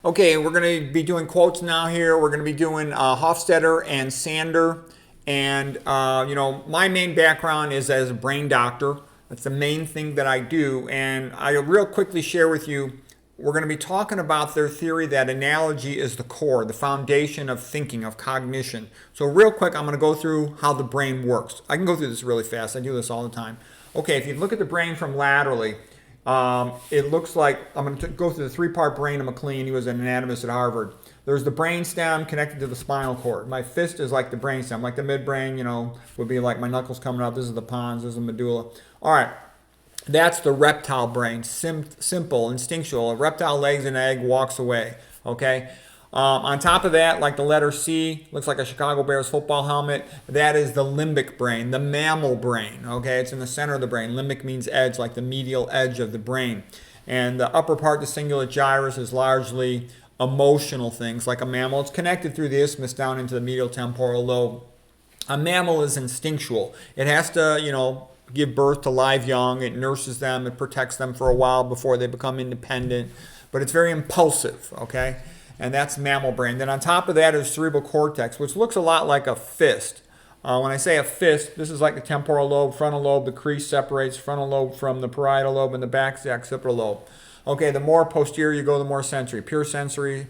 Okay, we're going to be doing quotes now here. We're going to be doing Hofstadter and Sander. And, my main background is as a brain doctor. That's the main thing that I do. And I'll real quickly share with you, we're going to be talking about their theory that analogy is the core, the foundation of thinking, of cognition. So real quick, I'm going to go through how the brain works. I can go through this really fast. I do this all the time. Okay, if you look at the brain from laterally, it looks like, I'm going to go through the three-part brain of McLean. He was an anatomist at Harvard. There's the brain stem connected to the spinal cord. My fist is like the brain stem, like the midbrain, would be like my knuckles coming out. This is the pons, this is the medulla. All right, that's the reptile brain, simple, instinctual. A reptile lays an egg, walks away, okay? On top of that, like the letter C, looks like a Chicago Bears football helmet. That is the limbic brain, the mammal brain, okay? It's in the center of the brain. Limbic means edge, like the medial edge of the brain. And the upper part, the cingulate gyrus, is largely emotional things. Like a mammal, it's connected through the isthmus down into the medial temporal lobe. A mammal is instinctual. It has to, give birth to live young. It nurses them. It protects them for a while before they become independent. But it's very impulsive, okay? And that's mammal brain. Then on top of that is cerebral cortex, which looks a lot like a fist. When I say a fist, this is like the temporal lobe, frontal lobe. The crease separates frontal lobe from the parietal lobe, and the back is the occipital lobe. Okay, the more posterior you go, the more sensory. Pure sensory,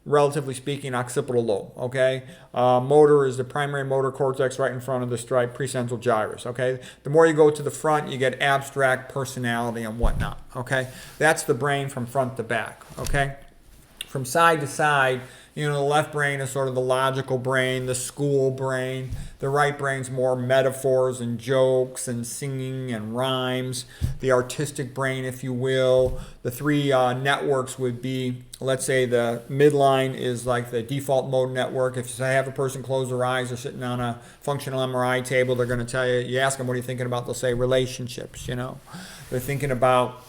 relatively speaking, occipital lobe. Okay, motor is the primary motor cortex right in front of the stripe, precentral gyrus. Okay, the more you go to the front, you get abstract personality and whatnot. Okay, that's the brain from front to back. Okay. From side to side, the left brain is sort of the logical brain, the school brain. The right brain's more metaphors and jokes and singing and rhymes. The artistic brain, if you will. The three networks would be, let's say the midline is like the default mode network. If you have a person close their eyes, they're sitting on a functional MRI table, they're going to tell you, you ask them, what are you thinking about? They'll say relationships, They're thinking about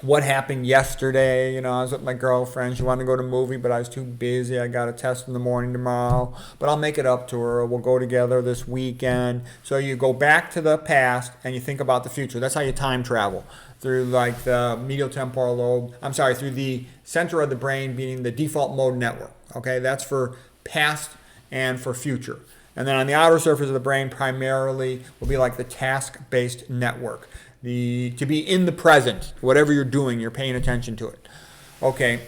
what happened yesterday. I was with my girlfriend. She wanted to go to a movie, but I was too busy. I got a test in the morning tomorrow, but I'll make it up to her. We'll go together this weekend. So you go back to the past and you think about the future. That's how you time travel, through like the medial temporal lobe. Through the center of the brain being the default mode network. Okay, that's for past and for future. And then on the outer surface of the brain primarily will be like the task-based network. To be in the present, whatever you're doing, you're paying attention to it. Okay,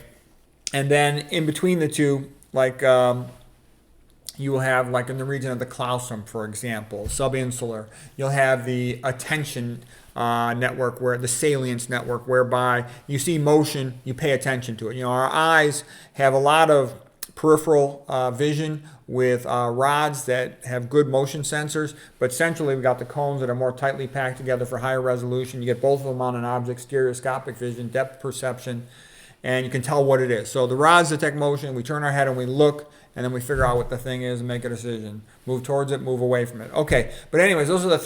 and then in between the two, like you will have, like in the region of the claustrum, for example, subinsular, you'll have the attention network, where the salience network, whereby you see motion, you pay attention to it. Our eyes have a lot of peripheral vision with rods that have good motion sensors, but centrally we've got the cones that are more tightly packed together for higher resolution. You get both of them on an object, stereoscopic vision, depth perception, and you can tell what it is. So the rods detect motion, we turn our head and we look, and then we figure out what the thing is and make a decision. Move towards it, move away from it. Okay, but anyways, those are the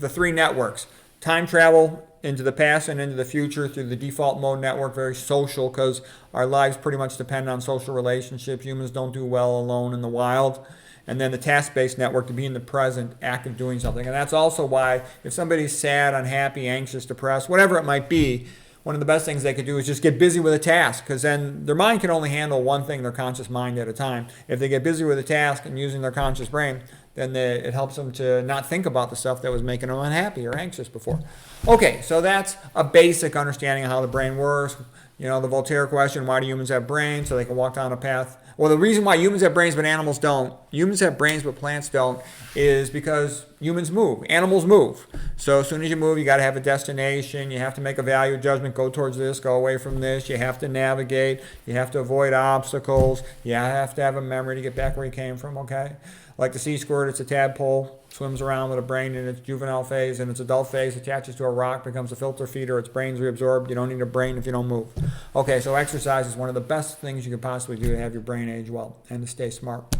three networks. Time travel into the past and into the future through the default mode network, very social, because our lives pretty much depend on social relationships. Humans don't do well alone in the wild. And then the task-based network to be in the present, active doing something. And that's also why if somebody's sad, unhappy, anxious, depressed, whatever it might be, one of the best things they could do is just get busy with a task, because then their mind can only handle one thing, their conscious mind at a time. If they get busy with a task and using their conscious brain, then it helps them to not think about the stuff that was making them unhappy or anxious before. Okay, so that's a basic understanding of how the brain works. The Voltaire question, why do humans have brains? So they can walk down a path. Well, the reason why humans have brains but animals don't, humans have brains but plants don't, is because humans move. Animals move. So as soon as you move, you got to have a destination. You have to make a value judgment, go towards this, go away from this. You have to navigate. You have to avoid obstacles. You have to have a memory to get back where you came from, okay? Like the sea squirt, it's a tadpole, swims around with a brain in its juvenile phase. In its adult phase, attaches to a rock, becomes a filter feeder. Its brain's reabsorbed. You don't need a brain if you don't move. Okay, so exercise is one of the best things you could possibly do to have your brain age well and to stay smart.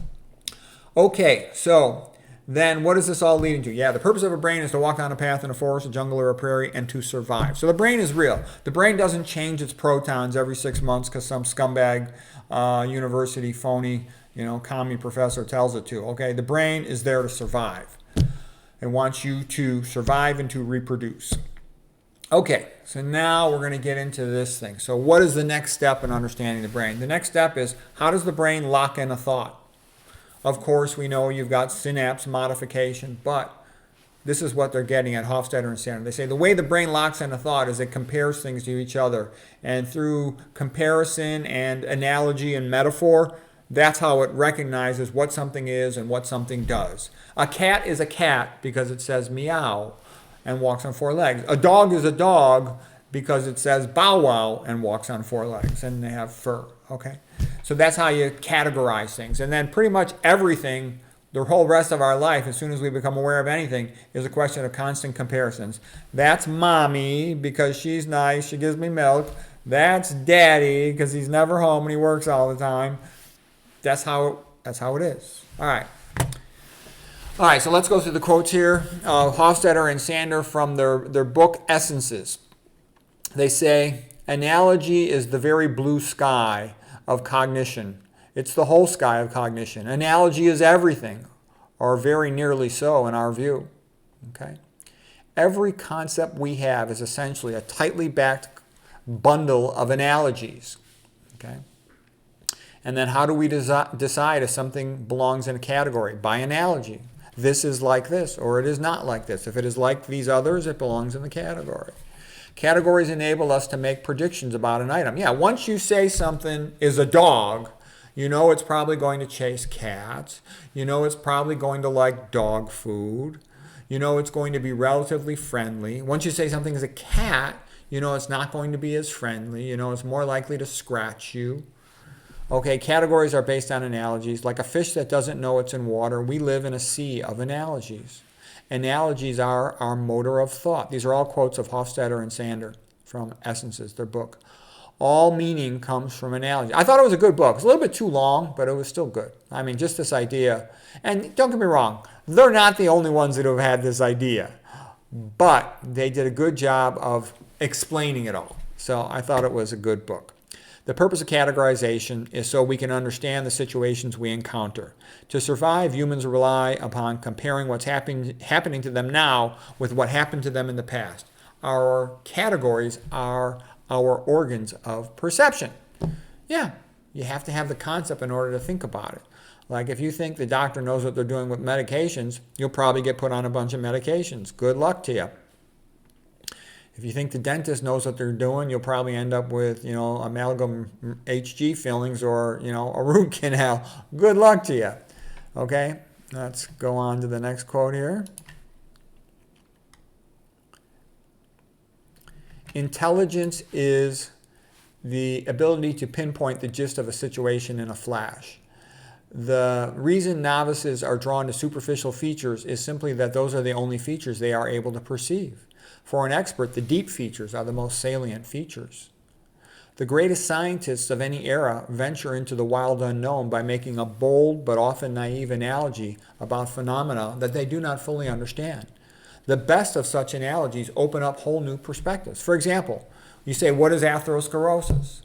Okay, so then what is this all leading to? Yeah, the purpose of a brain is to walk down a path in a forest, a jungle, or a prairie, and to survive. So the brain is real. The brain doesn't change its protons every 6 months because some scumbag university phony commie professor tells it to. Okay, the brain is there to survive. It wants you to survive and to reproduce. Okay, so now we're going to get into this thing. So what is the next step in understanding the brain? The next step is, how does the brain lock in a thought? Of course, we know you've got synapse modification, but this is what they're getting at Hofstadter and Sander. They say the way the brain locks in a thought is it compares things to each other. And through comparison and analogy and metaphor, that's how it recognizes what something is and what something does. A cat is a cat because it says meow and walks on four legs. A dog is a dog because it says bow wow and walks on four legs and they have fur. Okay? So that's how you categorize things. And then pretty much everything, the whole rest of our life, as soon as we become aware of anything, is a question of constant comparisons. That's mommy because she's nice, she gives me milk. That's daddy because he's never home and he works all the time. That's how it is. All right, so let's go through the quotes here. Hofstadter and Sander from their book Essences. They say, analogy is the very blue sky of cognition. It's the whole sky of cognition. Analogy is everything, or very nearly so in our view. Okay? Every concept we have is essentially a tightly backed bundle of analogies. Okay? And then how do we decide if something belongs in a category? By analogy. This is like this, or it is not like this. If it is like these others, it belongs in the category. Categories enable us to make predictions about an item. Yeah, once you say something is a dog, you know it's probably going to chase cats. You know it's probably going to like dog food. You know it's going to be relatively friendly. Once you say something is a cat, you know it's not going to be as friendly. You know it's more likely to scratch you. Okay, categories are based on analogies. Like a fish that doesn't know it's in water, we live in a sea of analogies. Analogies are our motor of thought. These are all quotes of Hofstadter and Sander from Essences, their book. All meaning comes from analogy. I thought it was a good book. It's a little bit too long, but it was still good. I mean, just this idea. And don't get me wrong, they're not the only ones that have had this idea. But they did a good job of explaining it all. So I thought it was a good book. The purpose of categorization is so we can understand the situations we encounter. To survive, humans rely upon comparing what's happening to them now with what happened to them in the past. Our categories are our organs of perception. Yeah, you have to have the concept in order to think about it. Like if you think the doctor knows what they're doing with medications, you'll probably get put on a bunch of medications. Good luck to you. If you think the dentist knows what they're doing, you'll probably end up with, amalgam HG fillings or, a root canal. Good luck to you. Okay, let's go on to the next quote here. Intelligence is the ability to pinpoint the gist of a situation in a flash. The reason novices are drawn to superficial features is simply that those are the only features they are able to perceive. For an expert, the deep features are the most salient features. The greatest scientists of any era venture into the wild unknown by making a bold but often naive analogy about phenomena that they do not fully understand. The best of such analogies open up whole new perspectives. For example, you say, what is atherosclerosis?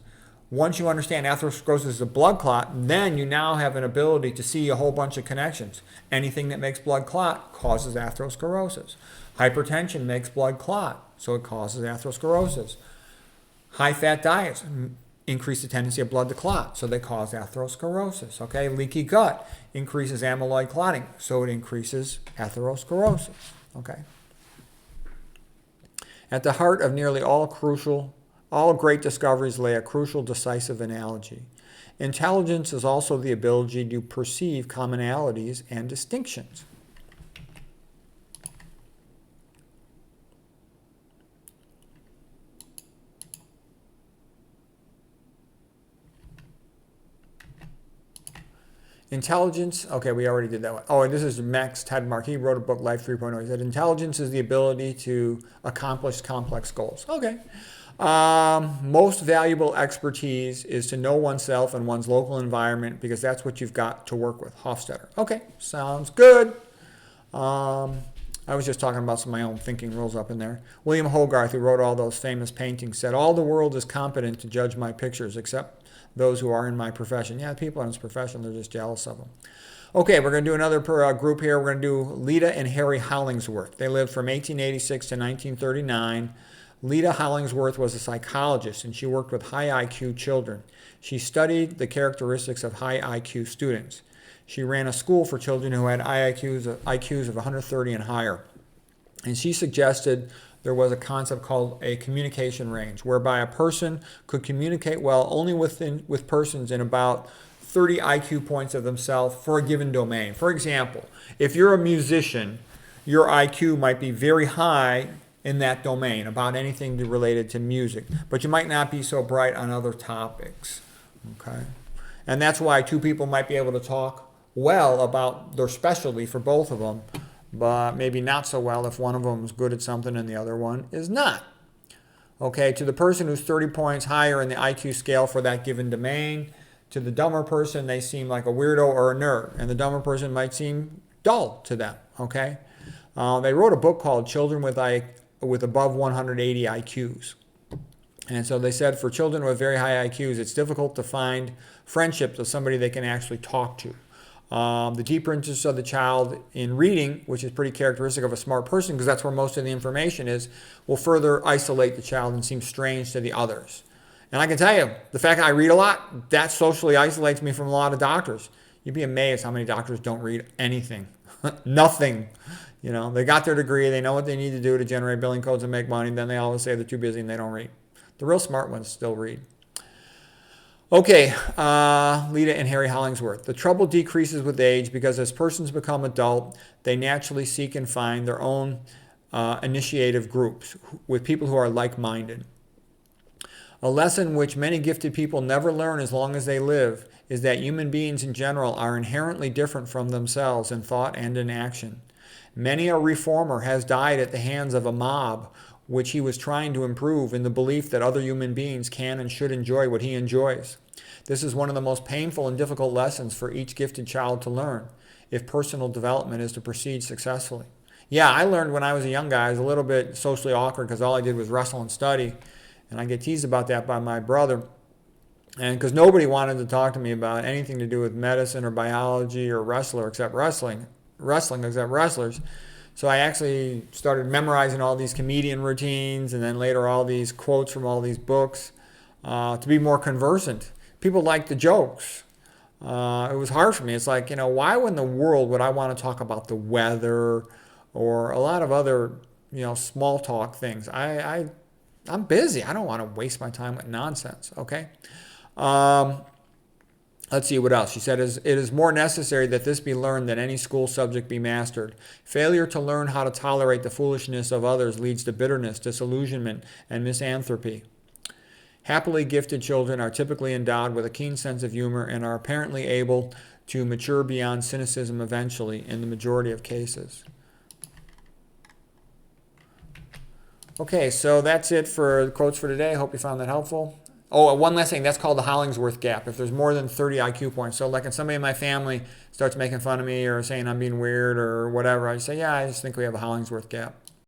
Once you understand atherosclerosis is a blood clot, then you now have an ability to see a whole bunch of connections. Anything that makes blood clot causes atherosclerosis. Hypertension makes blood clot, so it causes atherosclerosis. High-fat diets increase the tendency of blood to clot, so they cause atherosclerosis. Okay, leaky gut increases amyloid clotting, so it increases atherosclerosis. Okay. At the heart of nearly all great discoveries lay a crucial, decisive analogy. Intelligence is also the ability to perceive commonalities and distinctions. Intelligence, okay, we already did that one. Oh, and this is Max Tegmark. He wrote a book, Life 3.0. He said, intelligence is the ability to accomplish complex goals. Okay. Most valuable expertise is to know oneself and one's local environment because that's what you've got to work with. Hofstadter. Okay, sounds good. I was just talking about some of my own thinking rules up in there. William Hogarth, who wrote all those famous paintings, said, all the world is competent to judge my pictures except those who are in my profession. Yeah, people in his profession, they're just jealous of them. Okay, we're going to do another group here. We're going to do Lita and Harry Hollingsworth. They lived from 1886 to 1939. Lita Hollingsworth was a psychologist, and she worked with high IQ children. She studied the characteristics of high IQ students. She ran a school for children who had IQs of 130 and higher. And she suggested there was a concept called a communication range, whereby a person could communicate well only with persons in about 30 IQ points of themselves for a given domain. For example, if you're a musician, your IQ might be very high in that domain about anything related to music, but you might not be so bright on other topics. Okay? And that's why two people might be able to talk well about their specialty for both of them, but maybe not so well if one of them is good at something and the other one is not. Okay, to the person who's 30 points higher in the IQ scale for that given domain, to the dumber person, they seem like a weirdo or a nerd, and the dumber person might seem dull to them. Okay, they wrote a book called Children with Above 180 IQs. And so they said for children with very high IQs, it's difficult to find friendships with somebody they can actually talk to. The deeper interest of the child in reading, which is pretty characteristic of a smart person because that's where most of the information is, will further isolate the child and seem strange to the others. And I can tell you, the fact that I read a lot, that socially isolates me from a lot of doctors. You'd be amazed how many doctors don't read anything. Nothing. You know, they got their degree, they know what they need to do to generate billing codes and make money, then they always say they're too busy and they don't read. The real smart ones still read. Okay, Lita and Harry Hollingsworth. The trouble decreases with age because as persons become adult, they naturally seek and find their own initiative groups with people who are like-minded. A lesson which many gifted people never learn as long as they live is that human beings in general are inherently different from themselves in thought and in action. Many a reformer has died at the hands of a mob which he was trying to improve in the belief that other human beings can and should enjoy what he enjoys. This is one of the most painful and difficult lessons for each gifted child to learn if personal development is to proceed successfully. Yeah, I learned when I was a young guy. I was a little bit socially awkward because all I did was wrestle and study. And I get teased about that by my brother. And because nobody wanted to talk to me about anything to do with medicine or biology or wrestling except wrestlers. So I actually started memorizing all these comedian routines and then later all these quotes from all these books to be more conversant. People liked the jokes. It was hard for me. It's like, why in the world would I want to talk about the weather or a lot of other, small talk things? I'm busy. I don't want to waste my time with nonsense, okay? Let's see what else. She said, it is more necessary that this be learned than any school subject be mastered. Failure to learn how to tolerate the foolishness of others leads to bitterness, disillusionment, and misanthropy. Happily gifted children are typically endowed with a keen sense of humor and are apparently able to mature beyond cynicism eventually in the majority of cases. Okay, so that's it for the quotes for today. I hope you found that helpful. Oh, one last thing. That's called the Hollingsworth gap. If there's more than 30 IQ points. So like if somebody in my family starts making fun of me or saying I'm being weird or whatever, I say, yeah, I just think we have a Hollingsworth gap.